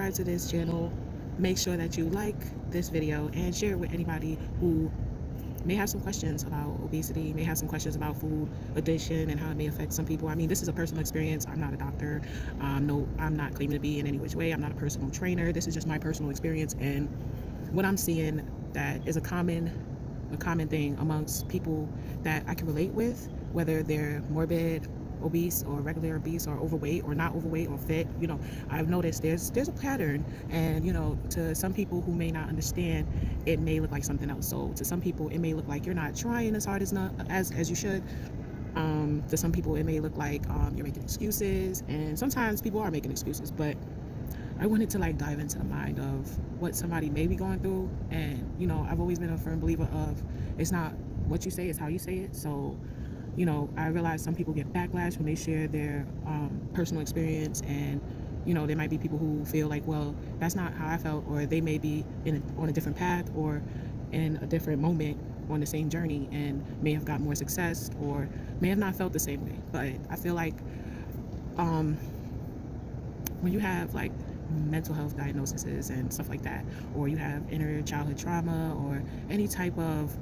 subscribe to this channel. Make sure that you like this video and share it with anybody who may have some questions about obesity, may have some questions about food addiction and how it may affect some people. I mean, this is a personal experience. I'm not a doctor. No, I'm not claiming to be in any which way. I'm not a personal trainer. This is just my personal experience and what I'm seeing that is a common thing amongst people that I can relate with, whether they're morbid, obese, or regular obese, or overweight, or not overweight, or fit. I've noticed there's a pattern, and to some people who may not understand, it may look like something else. So to some people, it may look like you're not trying as hard as you should. To some people, it may look like you're making excuses, and sometimes people are making excuses, but I wanted to dive into the mind of what somebody may be going through. And I've always been a firm believer of, it's not what you say, it's how you say it. So I realize some people get backlash when they share their personal experience, and there might be people who feel like, well, that's not how I felt, or they may be on a different path or in a different moment on the same journey and may have got more success or may have not felt the same way. But I feel like when you have mental health diagnoses and stuff like that, or you have inner childhood trauma or any type of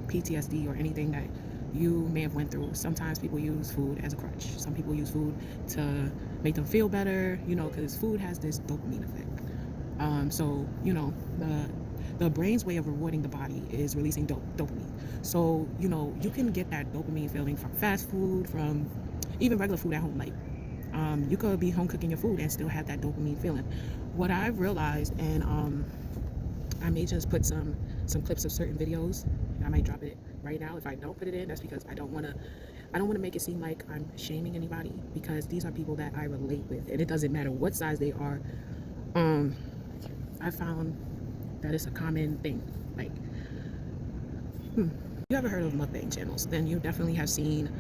PTSD or anything that you may have went through, sometimes people use food as a crutch. Some people use food to make them feel better, because food has this dopamine effect. So the brain's way of rewarding the body is releasing dopamine. So you can get that dopamine feeling from fast food, from even regular food at home. You could be home cooking your food and still have that dopamine feeling. What I've realized, and I may just put some clips of certain videos. I might drop it right now. If I don't put it in, that's because I don't want to make it seem like I'm shaming anybody, because these are people that I relate with, and it doesn't matter what size they are. I found that it's a common thing. You ever heard of Mukbang Channels? Then you definitely have seen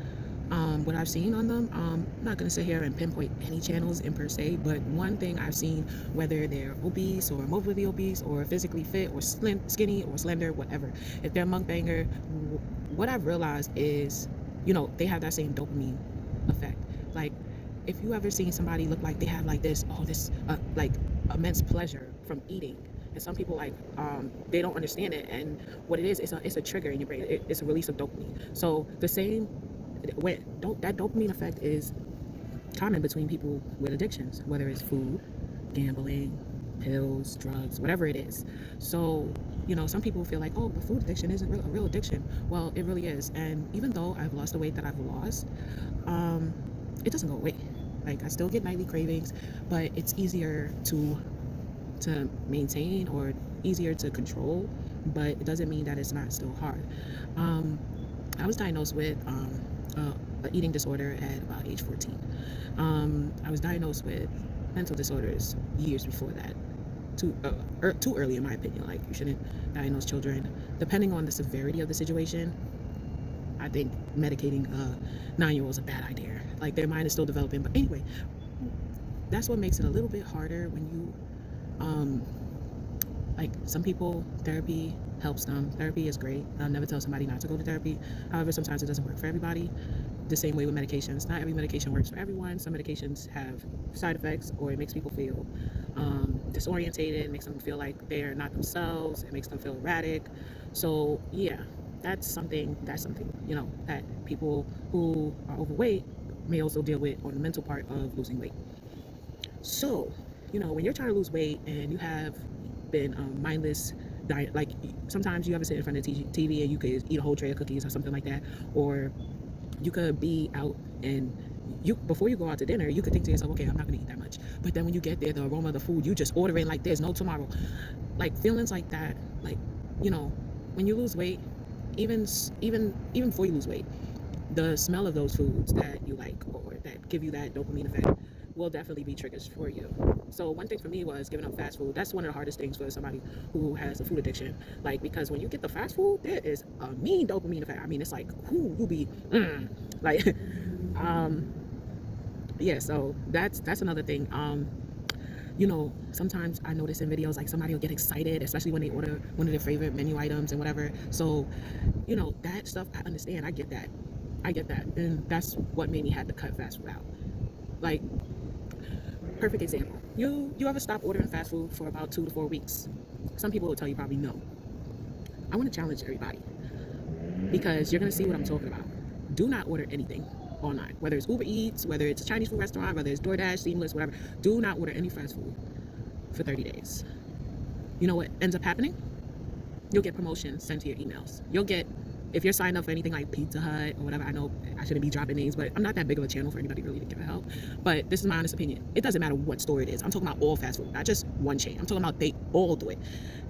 what I've seen on them. I'm not going to sit here and pinpoint any channels in per se, but one thing I've seen, whether they're obese or morbidly obese or physically fit or skinny or slender, whatever, if they're mukbanger, what I've realized is, they have that same dopamine effect. If you ever seen somebody look like they have this immense pleasure from eating, and some people they don't understand it, and what it is, it's a trigger in your brain. It's a release of dopamine. So the same that dopamine effect is common between people with addictions, whether it's food, gambling, pills, drugs, whatever it is. So some people feel like, oh, but food addiction isn't a real addiction. Well, it really is. And even though I've lost the weight that I've lost, it doesn't go away. I still get nightly cravings, but it's easier to maintain or easier to control, but it doesn't mean that it's not still hard. I was diagnosed with an eating disorder at about age 14. I was diagnosed with mental disorders years before that. Too early, in my opinion. You shouldn't diagnose children. Depending on the severity of the situation, I think medicating a 9-year-old is a bad idea. Their mind is still developing. But anyway, that's what makes it a little bit harder when you some people, therapy helps them. Therapy is great. I'll never tell somebody not to go to therapy. However, sometimes it doesn't work for everybody. The same way with medications. Not every medication works for everyone. Some medications have side effects, or it makes people feel disorientated. It makes them feel like they're not themselves. It makes them feel erratic. So yeah, that's something that people who are overweight may also deal with on the mental part of losing weight. So when you're trying to lose weight and you have been mindless diet, sometimes you ever sit in front of the TV and you could eat a whole tray of cookies or something like that, or you could be out and before you go out to dinner, you could think to yourself, okay, I'm not gonna eat that much, but then when you get there, the aroma of the food, you just order it like there's no tomorrow. Feelings like that, when you lose weight, even before you lose weight, the smell of those foods that you like or that give you that dopamine effect will definitely be triggers for you. So one thing for me was giving up fast food. That's one of the hardest things for somebody who has a food addiction. Because when you get the fast food, there is a mean dopamine effect. I mean, it's who you be, yeah. So that's another thing. Sometimes I notice in videos somebody will get excited, especially when they order one of their favorite menu items and whatever. So that stuff, I understand. I get that, and that's what made me have to cut fast food out. perfect example. You ever stop ordering fast food for about 2 to 4 weeks? Some people will tell you probably no. I want to challenge everybody because you're gonna see what I'm talking about. Do not order anything online, whether it's Uber Eats, whether it's a Chinese food restaurant, whether it's DoorDash, Seamless, whatever. Do not order any fast food for 30 days. You know what ends up happening? You'll get promotions sent to your emails. You'll get, if you're signed up for anything like Pizza Hut or whatever, I know I shouldn't be dropping names, but I'm not that big of a channel for anybody really to give a help. But this is my honest opinion. It doesn't matter what store it is. I'm talking about all fast food, not just one chain. I'm talking about they all do it.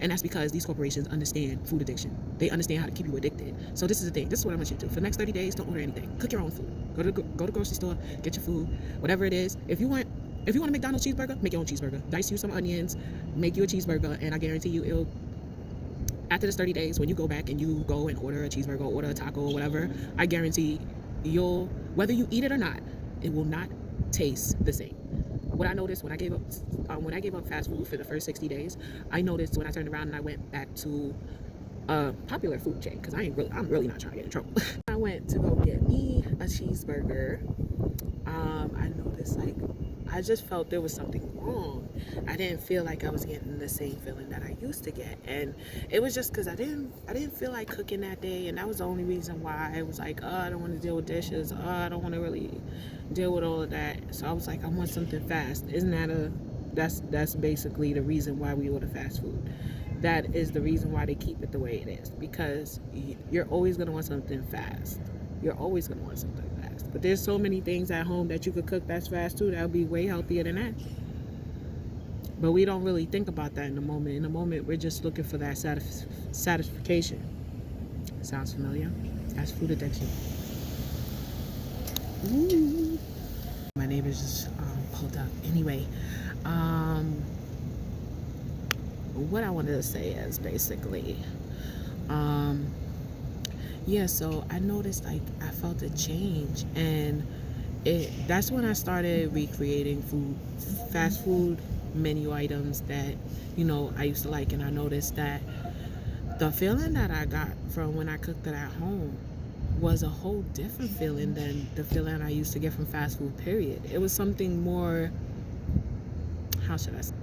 And that's because these corporations understand food addiction. They understand how to keep you addicted. So this is the thing. This is what I want you to do. For the next 30 days, don't order anything. Cook your own food. Go to the grocery store, get your food, whatever it is. If you want a McDonald's cheeseburger, make your own cheeseburger. Dice you some onions, make you a cheeseburger, and I guarantee you it'll, after this 30 days, when you go back and you go and order a cheeseburger, order a taco or whatever, I guarantee you'll, whether you eat it or not, it will not taste the same. What I noticed when I gave up fast food for the first 60 days, I noticed when I turned around and I went back to a popular food chain, because I'm really not trying to get in trouble. I went to go get me a cheeseburger. I noticed, like, I just felt there was something wrong. I didn't feel like I was getting the same feeling that I used to get, and it was just because I didn't feel like cooking that day, and that was the only reason why. I was like, oh, I don't want to deal with dishes. Oh, I don't want to really deal with all of that. So I was like, I want something fast. Isn't that that's basically the reason why we order fast food. That is the reason why they keep it the way it is, because you're always going to want something fast. You're always going to want something fast. But there's so many things at home that you could cook that's fast too that would be way healthier than that. But we don't really think about that in the moment. In the moment, we're just looking for that satisfaction. Sounds familiar? That's food addiction. Ooh. My neighbors just pulled up. Anyway, what I wanted to say is basically, yeah, so I noticed, like, I felt a change, and that's when I started recreating fast food menu items that, you know, I used to like. And I noticed that the feeling that I got from when I cooked it at home was a whole different feeling than the feeling I used to get from fast food, period. It was something more, how should I say?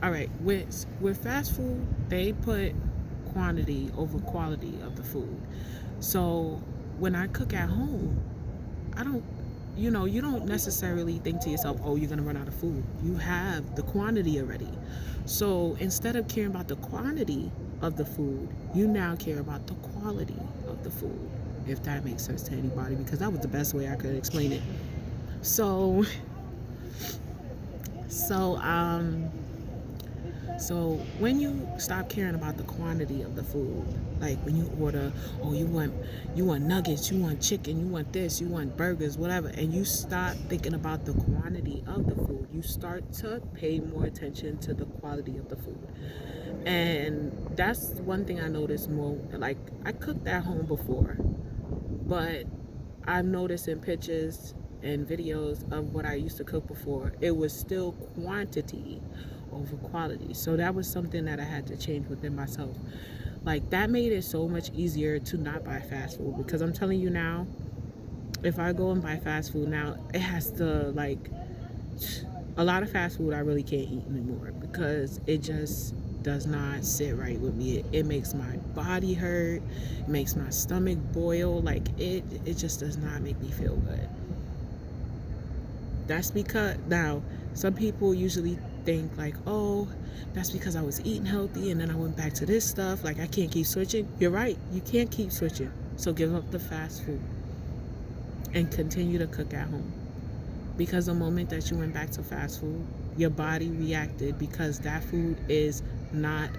All right, with fast food, they put quantity over quality of the food. So when I cook at home, you don't necessarily think to yourself, oh, you're gonna run out of food. You have the quantity already. So instead of caring about the quantity of the food, you now care about the quality of the food, if that makes sense to anybody, because that was the best way I could explain it. So when you stop caring about the quantity of the food, like when you order, oh, you want nuggets, you want chicken, you want this, you want burgers, whatever, and you start thinking about the quantity of the food, you start to pay more attention to the quality of the food. And that's one thing I noticed more. Like, I cooked at home before, but I've noticed in pictures and videos of what I used to cook before, it was still quantity over quality. So that was something that I had to change within myself. Like, that made it so much easier to not buy fast food, because I'm telling you now, if I go and buy fast food now, it has to, like, a lot of fast food I really can't eat anymore, because it just does not sit right with me. It makes my body hurt, it makes my stomach boil. Like, it just does not make me feel good. That's because, now, some people usually think like, oh, that's because I was eating healthy and then I went back to this stuff. Like, I can't keep switching. You're right, you can't keep switching. So give up the fast food and continue to cook at home. Because the moment that you went back to fast food, your body reacted, because that food is not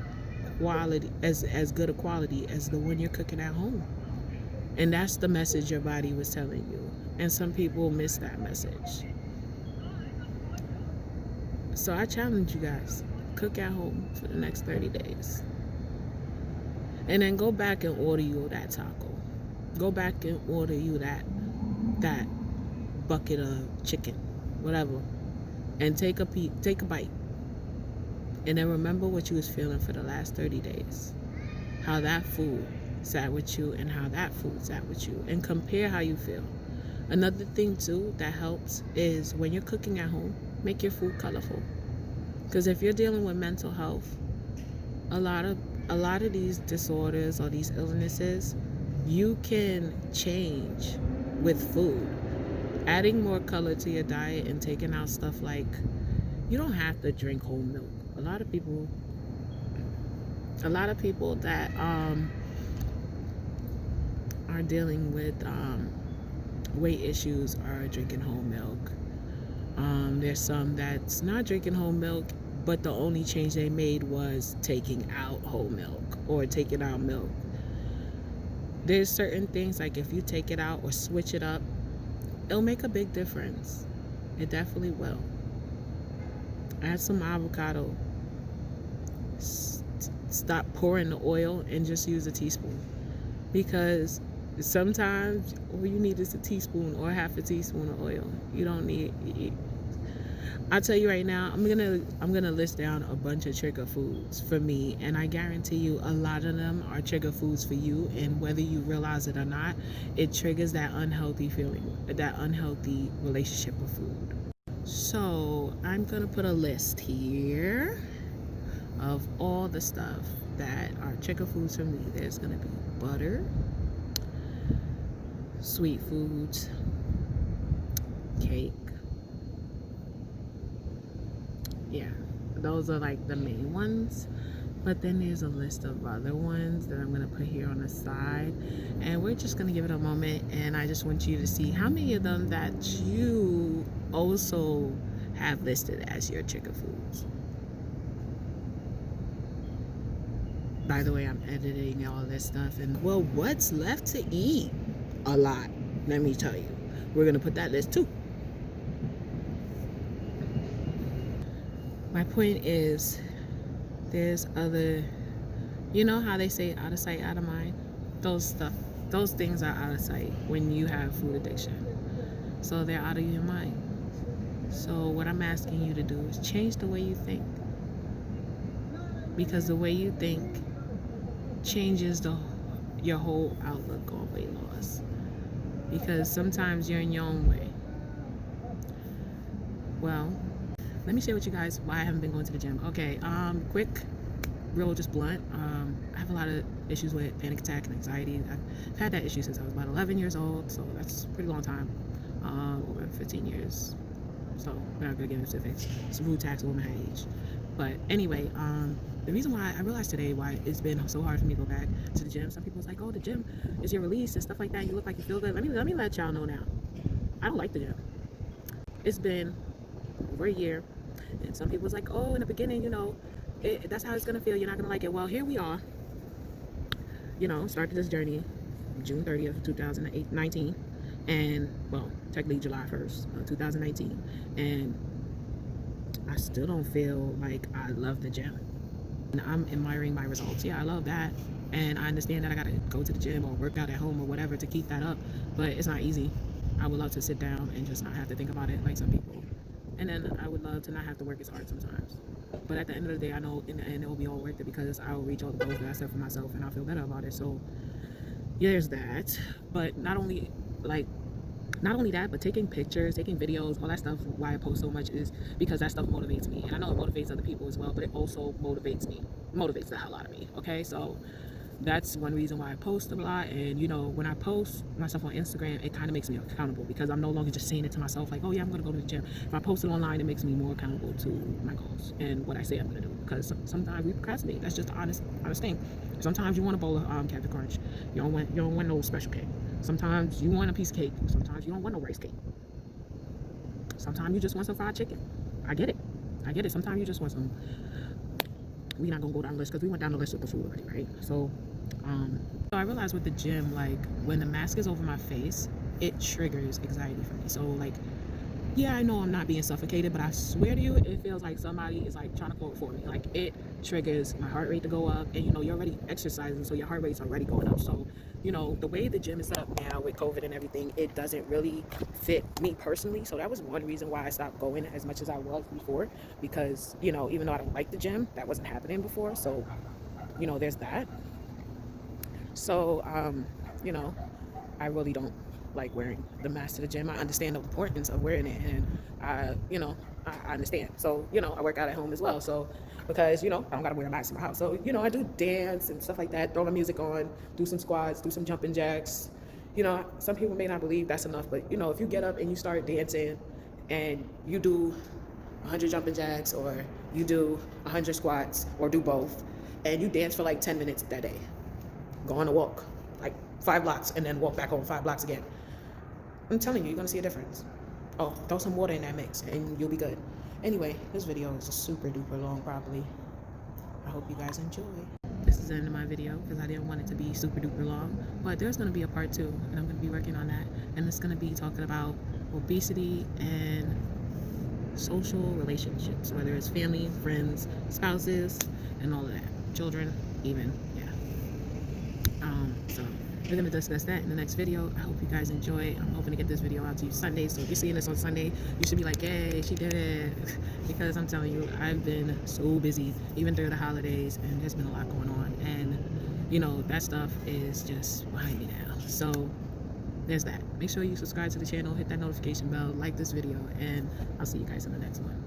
quality, as good a quality as the one you're cooking at home. And that's the message your body was telling you. And some people miss that message. So I challenge you guys, cook at home for the next 30 days. And then go back and order you that taco. Go back and order you that bucket of chicken, whatever. And take a bite. And then remember what you was feeling for the last 30 days. How that food sat with you and how that food sat with you. And compare how you feel. Another thing too that helps is when you're cooking at home, Make your food colorful. Because if you're dealing with mental health, a lot of these disorders or these illnesses, you can change with food. Adding more color to your diet and taking out stuff like, you don't have to drink whole milk. A lot of people that are dealing with weight issues are drinking whole milk. There's some that's not drinking whole milk, but the only change they made was taking out whole milk or taking out milk. There's certain things, like if you take it out or switch it up, it'll make a big difference. It definitely will. Add some avocado. Stop pouring the oil and just use a teaspoon. Because sometimes all you need is a teaspoon or half a teaspoon of oil. You don't need... I'll tell you right now, I'm gonna list down a bunch of trigger foods for me, and I guarantee you a lot of them are trigger foods for you, and whether you realize it or not, it triggers that unhealthy feeling, that unhealthy relationship with food. So I'm gonna put a list here of all the stuff that are trigger foods for me. There's gonna be butter, sweet foods, cake. Yeah, those are like the main ones, but then there's a list of other ones that I'm gonna put here on the side, and we're just gonna give it a moment, and I just want you to see how many of them that you also have listed as your trigger foods. By the way, I'm editing all this stuff, and well, what's left to eat? A lot, let me tell you. We're gonna put that list too. My point is, there's other, you know how they say out of sight, out of mind? Those things are out of sight when you have food addiction. So they're out of your mind. So what I'm asking you to do is change the way you think. Because the way you think changes your whole outlook on weight loss. Because sometimes you're in your own way. Well, let me share with you guys why I haven't been going to the gym. Okay, quick, real, just blunt. I have a lot of issues with panic attack and anxiety. I've had that issue since I was about 11 years old, so that's a pretty long time, over 15 years. So we're not gonna get into specifics. It's a rude tax, a woman her age. But anyway, the reason why I realized today why it's been so hard for me to go back to the gym. Some people's like, oh, the gym is your release and stuff like that. You look like you feel good. Let me let y'all know now. I don't like the gym. It's been over a year, and some people's like, oh, in the beginning, you know, that's how it's gonna feel. You're not gonna like it. Well, here we are. You know, started this journey June 30th, 2019, and well, technically July 1st, 2019, and I still don't feel like I love the gym. And I'm admiring my results. Yeah, I love that, and I understand that I gotta go to the gym or work out at home or whatever to keep that up, but it's not easy. I would love to sit down and just not have to think about it like some people. And then I would love to not have to work as hard sometimes. But at the end of the day, I know in the end it will be all worth it because I'll reach all the goals that I set for myself and I'll feel better about it. So yeah, there's that. But not only that, but taking pictures, taking videos, all that stuff, why I post so much is because that stuff motivates me. And I know it motivates other people as well, but it also motivates me. It motivates the hell out of me. Okay, so that's one reason why I post a lot. And you know, when I post myself on Instagram, it kind of makes me accountable because I'm no longer just saying it to myself like, oh yeah, I'm gonna go to the gym. If I post it online, it makes me more accountable to my goals and what I say I'm gonna do, because sometimes we procrastinate. That's just the honest thing. Sometimes you want a bowl of Captain Crunch, you don't want no special cake. Sometimes you want a piece of cake. Sometimes you don't want no rice cake. Sometimes you just want some fried chicken. I get it. Sometimes you just want some. We're not gonna go down the list because we went down the list with the food already, right? So I realized with the gym, like when the mask is over my face, it triggers anxiety for me. So like, yeah, I know I'm not being suffocated, but I swear to you, it feels like somebody is like trying to go for me. Like it triggers my heart rate to go up, and you know, you're already exercising, so your heart rate's already going up. So, you know, the way the gym is set up now with COVID and everything, it doesn't really fit me personally. So that was one reason why I stopped going as much as I was before, because, you know, even though I don't like the gym, that wasn't happening before. So, you know, there's that. So, you know, I really don't like wearing the mask to the gym. I understand the importance of wearing it, and you know, I understand. So, you know, I work out at home as well. So, because, you know, I don't got to wear a mask in my house. So, you know, I do dance and stuff like that, throw my music on, do some squats, do some jumping jacks. You know, some people may not believe that's enough, but, you know, if you get up and you start dancing and you do 100 jumping jacks or you do 100 squats or do both and you dance for like 10 minutes that day, go on a walk, like 5 blocks, and then walk back home 5 blocks again. I'm telling you, you're gonna see a difference. Oh, throw some water in that mix and you'll be good. Anyway, this video is super duper long probably. I hope you guys enjoy. This is the end of my video because I didn't want it to be super duper long, but there's gonna be a part 2 and I'm gonna be working on that, and it's gonna be talking about obesity and social relationships, whether it's family, friends, spouses, and all of that, children even. Yeah. So we're gonna discuss that in the next video. I hope you guys enjoy. I'm hoping to get this video out to you Sunday, so if you're seeing this on Sunday, you should be like, yay, she did it. Because I'm telling you, I've been so busy even through the holidays, and there's been a lot going on, and you know, that stuff is just behind me now. So there's that. Make sure you subscribe to the channel, hit that notification bell, like this video, and I'll see you guys in the next one.